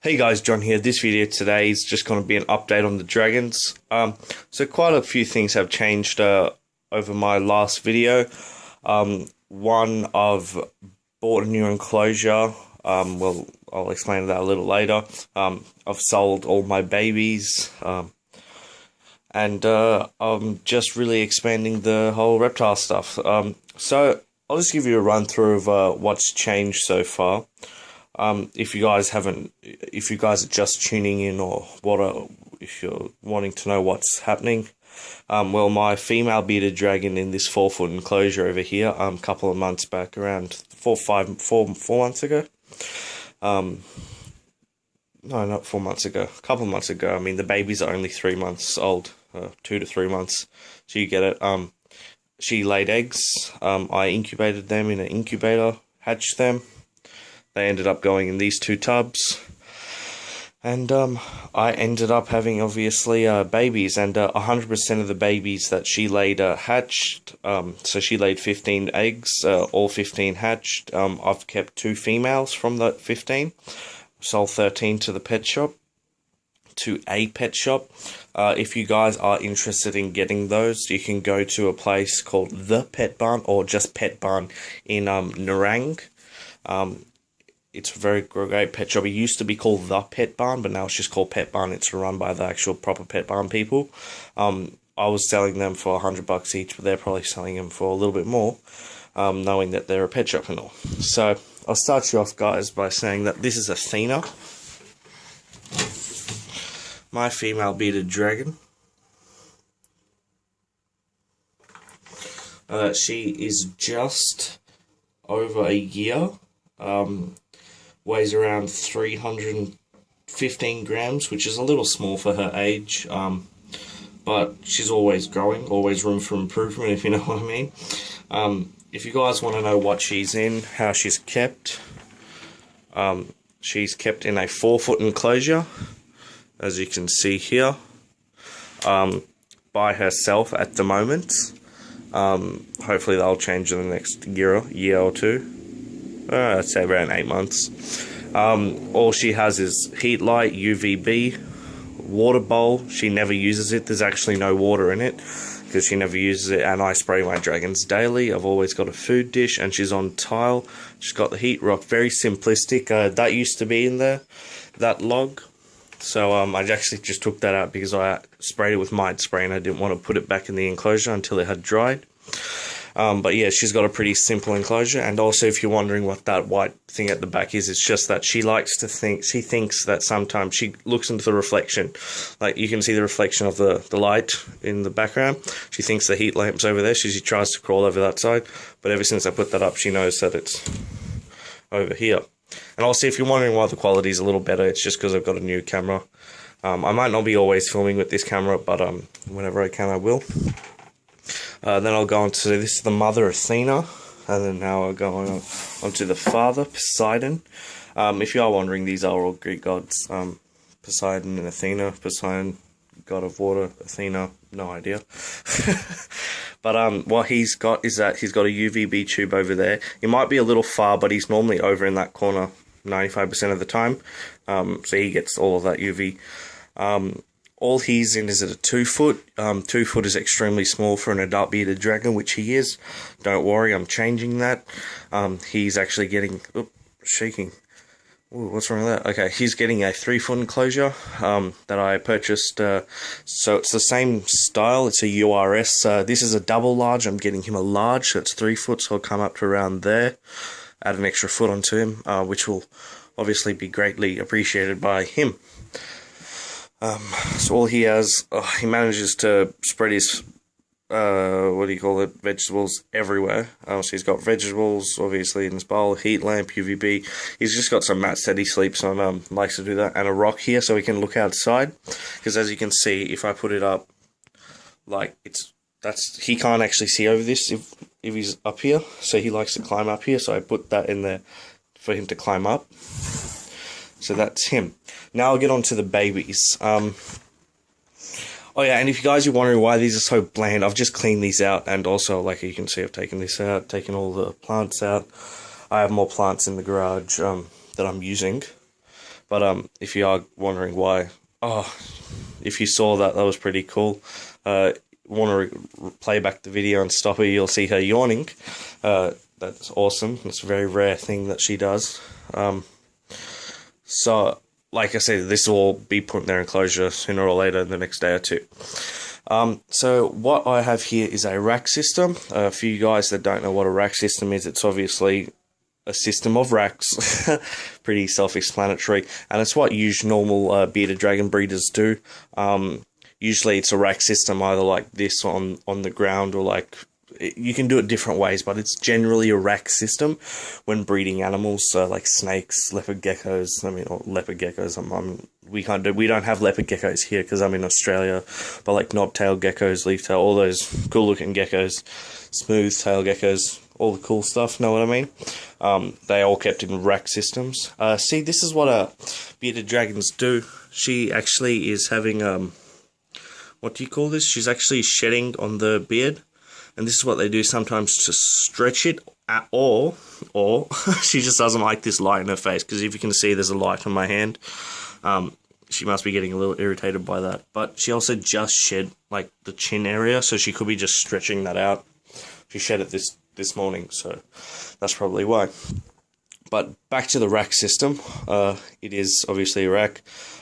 Hey guys, John here. This video today is just going to be an update on the dragons. So quite a few things have changed over my last video. One, I've bought a new enclosure. Well, I'll explain that a little later. I've sold all my babies. And I'm just really expanding the whole reptile stuff. So I'll just give you a run through of what's changed so far. If you guys are just tuning in, or if you're wanting to know what's happening, well, my female bearded dragon in this 4-foot enclosure over here, a couple of months back, around 4 months ago. No, not 4 months ago. A couple of months ago. I mean, the babies are only 3 months old, 2 to 3 months. So you get it. She laid eggs. I incubated them in an incubator, hatched them. They ended up going in these 2 tubs, and I ended up having, obviously, babies, and 100% of the babies that she laid hatched. So she laid 15 eggs, all 15 hatched. I've kept 2 females from the 15, sold 13 to the pet shop, to a pet shop. If you guys are interested in getting those, you can go to a place called The Pet Barn, or just Pet Barn in Nerang. It's a very great pet shop. It used to be called The Pet Barn, but now it's just called Pet Barn. It's run by the actual proper Pet Barn people. I was selling them for $100 each, but they're probably selling them for a little bit more, knowing that they're a pet shop and all. So I'll start you off, guys, by saying that this is Athena, my female bearded dragon. She is just over a year. Weighs around 315 grams, which is a little small for her age, but she's always growing, always room for improvement, if you know what I mean. If you guys want to know what she's in, how she's kept in a 4-foot enclosure, as you can see here, by herself at the moment. Hopefully that'll change in the next year or two. I'd say around 8 months. All she has is heat light, UVB, water bowl. She never uses it. There's actually no water in it because she never uses it, and I spray my dragons daily. I've always got a food dish, and she's on tile. She's got the heat rock. Very simplistic. That used to be in there, that log. So I actually just took that out because I sprayed it with Might Spray, and I didn't want to put it back in the enclosure until it had dried. But yeah, she's got a pretty simple enclosure. And also, if you're wondering what that white thing at the back is, it's just that she thinks that sometimes she looks into the reflection. Like, you can see the reflection of the light in the background. She thinks the heat lamp's over there, so she tries to crawl over that side. But ever since I put that up, she knows that it's over here. And also, if you're wondering why the quality is a little better, it's just because I've got a new camera. I might not be always filming with this camera, but whenever I can, I will. Then I'll go on to, this is the mother, Athena, and then now I'll go on to the father, Poseidon. If you are wondering, these are all Greek gods, Poseidon and Athena. Poseidon, god of water, Athena, no idea. But what he's got is that he's got a UVB tube over there. He might be a little far, but he's normally over in that corner 95% of the time, so he gets all of that UV. All he's in is at a 2-foot. 2-foot is extremely small for an adult bearded dragon, which he is. Don't worry, I'm changing that. He's actually getting... shaking. Ooh, what's wrong with that? Okay, he's getting a 3-foot enclosure that I purchased. So it's the same style. It's a URS. This is a double large. I'm getting him a large, so it's 3 foot, so I'll come up to around there. Add an extra foot onto him, which will obviously be greatly appreciated by him. So all he has, he manages to spread his, vegetables everywhere. So he's got vegetables, obviously, in his bowl, heat lamp, UVB. He's just got some mats that he sleeps on, likes to do that, and a rock here so he can look outside. Because as you can see, if I put it up, like, he can't actually see over this if he's up here. So he likes to climb up here, so I put that in there for him to climb up. So that's him. Now I'll get on to the babies. Oh yeah, and if you guys are wondering why these are so bland, I've just cleaned these out, and also, like you can see, I've taken this out, taken all the plants out. I have more plants in the garage that I'm using. But if you are wondering why, oh, if you saw that, that was pretty cool. Want to play back the video and stop her, you'll see her yawning. That's awesome. It's a very rare thing that she does. So, like I said, this will all be put in their enclosure sooner or later, the next day or two. So what I have here is a rack system. For you guys that don't know what a rack system is, it's obviously a system of racks. Pretty self-explanatory, and it's what normal bearded dragon breeders do. Usually it's a rack system, either like this on the ground, or like, you can do it different ways, but it's generally a rack system when breeding animals, so like snakes, leopard geckos. I mean, or leopard geckos. We don't have leopard geckos here because I'm in Australia, but like knobtail geckos, leaf-tail, all those cool-looking geckos, smooth-tail geckos, all the cool stuff. Know what I mean? They all kept in rack systems. See, this is what bearded dragons do. She actually is having what do you call this? She's actually shedding on the beard. And this is what they do sometimes to stretch it, or she just doesn't like this light in her face, because if you can see, there's a light on my hand. She must be getting a little irritated by that. But she also just shed like the chin area, so she could be just stretching that out. She shed it this morning, so that's probably why. But back to the rack system. It is obviously a rack.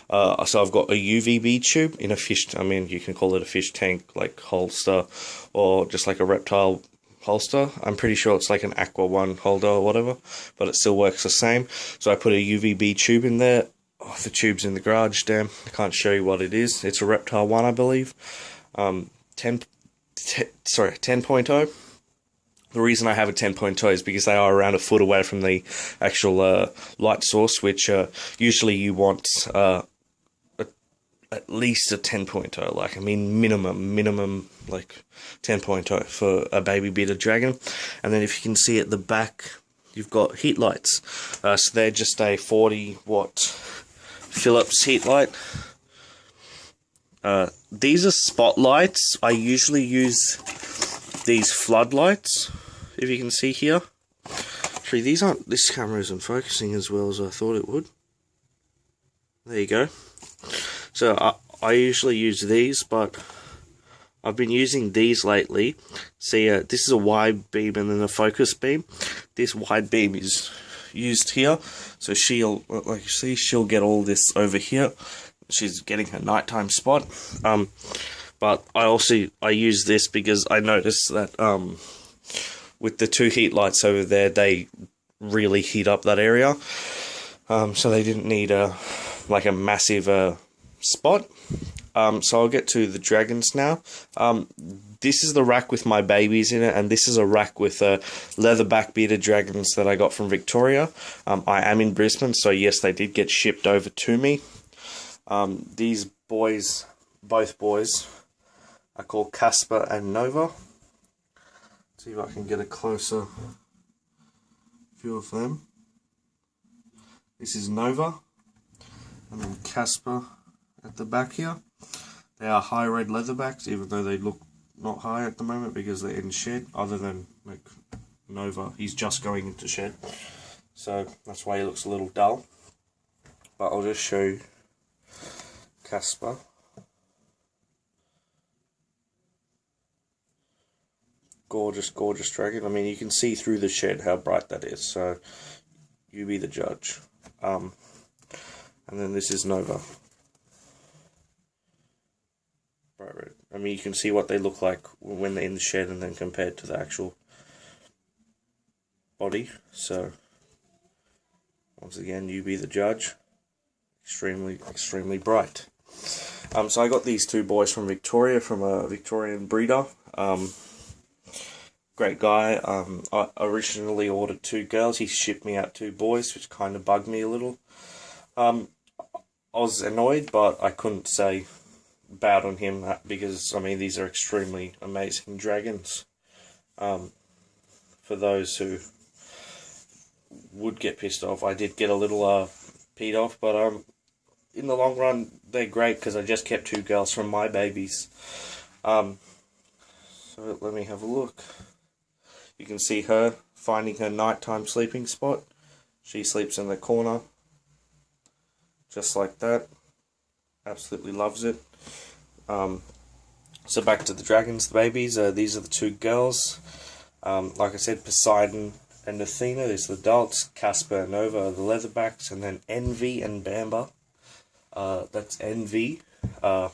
So I've got a UVB tube in a fish, I mean, you can call it a fish tank, like holster, or just like a reptile holster. I'm pretty sure it's like an Aqua One holder or whatever, but it still works the same. So I put a UVB tube in there. Oh, the tube's in the garage, damn. I can't show you what it is. It's a Reptile One, I believe. 10.0. The reason I have a 10.0 is because they are around a foot away from the actual light source, which usually you want at least a 10.0, like, I mean, minimum, like, 10.0 for a baby bearded dragon. And then if you can see at the back, you've got heat lights. So they're just a 40-watt Philips heat light. These are spotlights. I usually use these floodlights, if you can see here. Actually, this camera isn't focusing as well as I thought it would. There you go. So I usually use these, but I've been using these lately. See, this is a wide beam and then a focus beam. This wide beam is used here, so she'll, like you see, she'll get all this over here. She's getting her nighttime spot. But I use this because I noticed that with the two heat lights over there, they really heat up that area. So they didn't need like a massive spot. So I'll get to the dragons now. This is the rack with my babies in it, and this is a rack with leatherback bearded dragons that I got from Victoria. I am in Brisbane, so yes, they did get shipped over to me. These boys, both boys, are called Casper and Nova. Let's see if I can get a closer view of them. This is Nova, and then Casper at the back here. They are high red leatherbacks, even though they look not high at the moment because they're in shed, other than like Nova. He's just going into shed, so that's why he looks a little dull. But I'll just show you Casper. Gorgeous, gorgeous dragon. I mean, you can see through the shed how bright that is, so you be the judge. And then this is Nova. Bright red. I mean, you can see what they look like when they're in the shed and then compared to the actual body. So, once again, you be the judge. Extremely, extremely bright. So I got these two boys from Victoria, from a Victorian breeder. Great guy. I originally ordered two girls. He shipped me out two boys, which kind of bugged me a little. I was annoyed, but I couldn't say bad on him because, I mean, these are extremely amazing dragons. For those who would get pissed off, I did get a little peed off, but in the long run, they're great because I just kept two girls from my babies. So let me have a look. You can see her finding her nighttime sleeping spot. She sleeps in the corner. just like that. Absolutely loves it. So back to the dragons, the babies. These are the two girls. Like I said, Poseidon and Athena, these are the adults. Casper and Nova are the leatherbacks, and then Envy and Bamba. That's Envy. And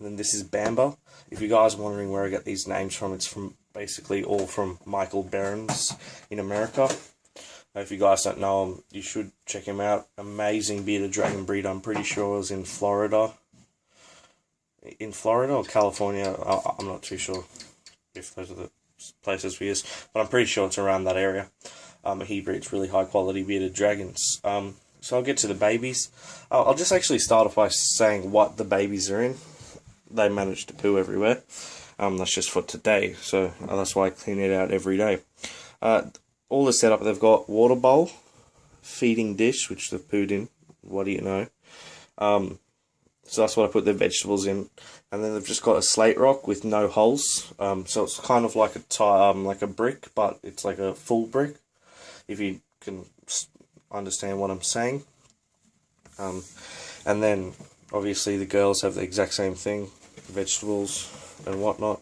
then this is Bamba. If you guys are wondering where I get these names from, it's from basically all from Michael Behrens in America. If you guys don't know him, you should check him out. Amazing bearded dragon breed. I'm pretty sure it was in Florida. In Florida or California, I'm not too sure if those are the places we use, but I'm pretty sure it's around that area. He breeds really high quality bearded dragons. So I'll get to the babies. I'll just actually start off by saying what the babies are in. They manage to poo everywhere. That's just for today, so that's why I clean it out every day. All the setup, they've got water bowl, feeding dish, which they've pooed in. What do you know? So that's what I put their vegetables in, and then they've just got a slate rock with no holes. So it's kind of like a brick, but it's like a full brick, if you can understand what I'm saying. And then obviously the girls have the exact same thing, vegetables and whatnot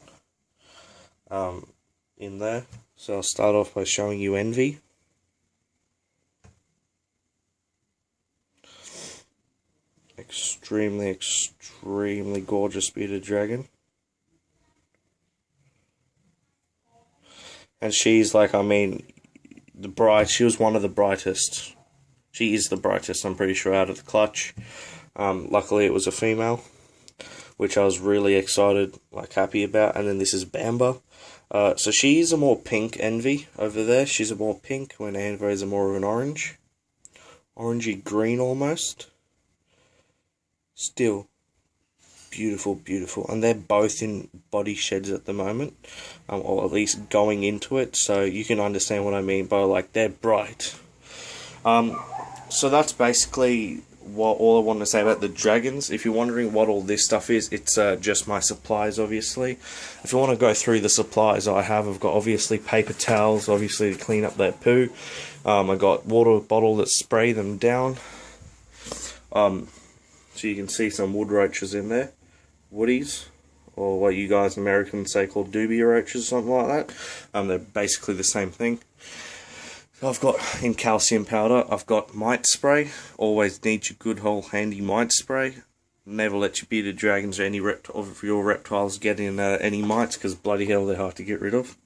in there. So I'll start off by showing you Envy. Extremely gorgeous bearded dragon. And she's like, I mean, she was one of the brightest. She is the brightest, I'm pretty sure, out of the clutch. Luckily it was a female, which I was really excited, happy about. And then this is Bamba. So she's a more pink Envy over there. She's a more pink, when Envy is a more of an orange. Orangey green almost. Still beautiful, beautiful. And they're both in body sheds at the moment. Or at least going into it. So you can understand what I mean by they're bright. So that's basically all I want to say about the dragons. If you're wondering what all this stuff is, it's just my supplies, obviously. If you want to go through the supplies I've got obviously paper towels, obviously to clean up their poo. I got water bottle that spray them down. So you can see some wood roaches in there, woodies, or what you guys Americans say called doobie roaches, something like that. They're basically the same thing. I've got, in calcium powder, I've got mite spray. Always need your good old handy mite spray. Never let your bearded dragons or any of your reptiles get in any mites, because bloody hell they're hard to get rid of.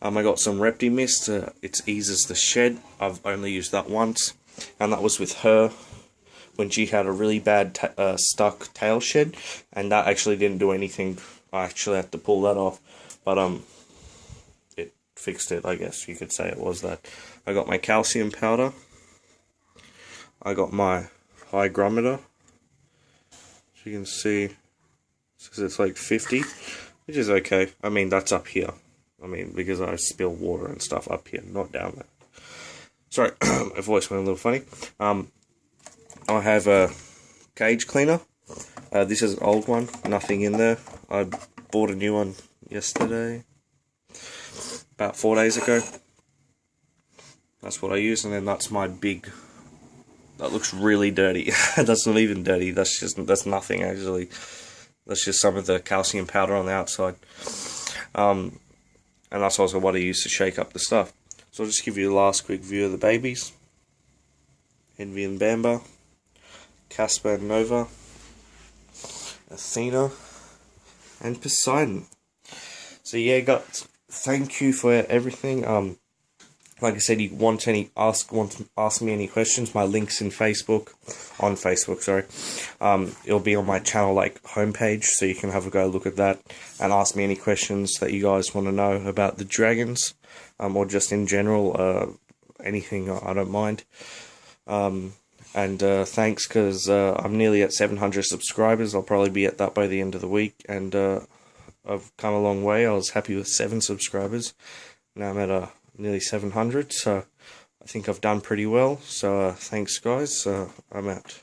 I got some Repti Mist. It eases the shed. I've only used that once, and that was with her when she had a really bad stuck tail shed, and that actually didn't do anything. I actually had to pull that off, but it fixed it, I guess you could say it was that. I got my calcium powder. I got my hygrometer. As you can see, it says it's like 50, which is okay. I mean, that's up here. I mean, because I spill water and stuff up here, not down there. Sorry, my voice went a little funny. I have a cage cleaner. This is an old one, nothing in there. I bought a new one yesterday, about 4 days ago. That's what I use, and then that's my big. That looks really dirty. That's not even dirty. That's nothing actually. That's just some of the calcium powder on the outside. And that's also what I use to shake up the stuff. So I'll just give you the last quick view of the babies. Envy and Bamba, Casper and Nova, Athena, and Poseidon. So yeah, guys, thank you for everything. Like I said, you want to ask me any questions, my link's in Facebook, on Facebook, sorry. It'll be on my channel, homepage, so you can have a go look at that, and ask me any questions that you guys want to know about the dragons, or just in general, anything, I don't mind. And thanks, because I'm nearly at 700 subscribers. I'll probably be at that by the end of the week, and I've come a long way. I was happy with 7 subscribers. Now I'm at nearly 700, so I think I've done pretty well. So thanks, guys. I'm out.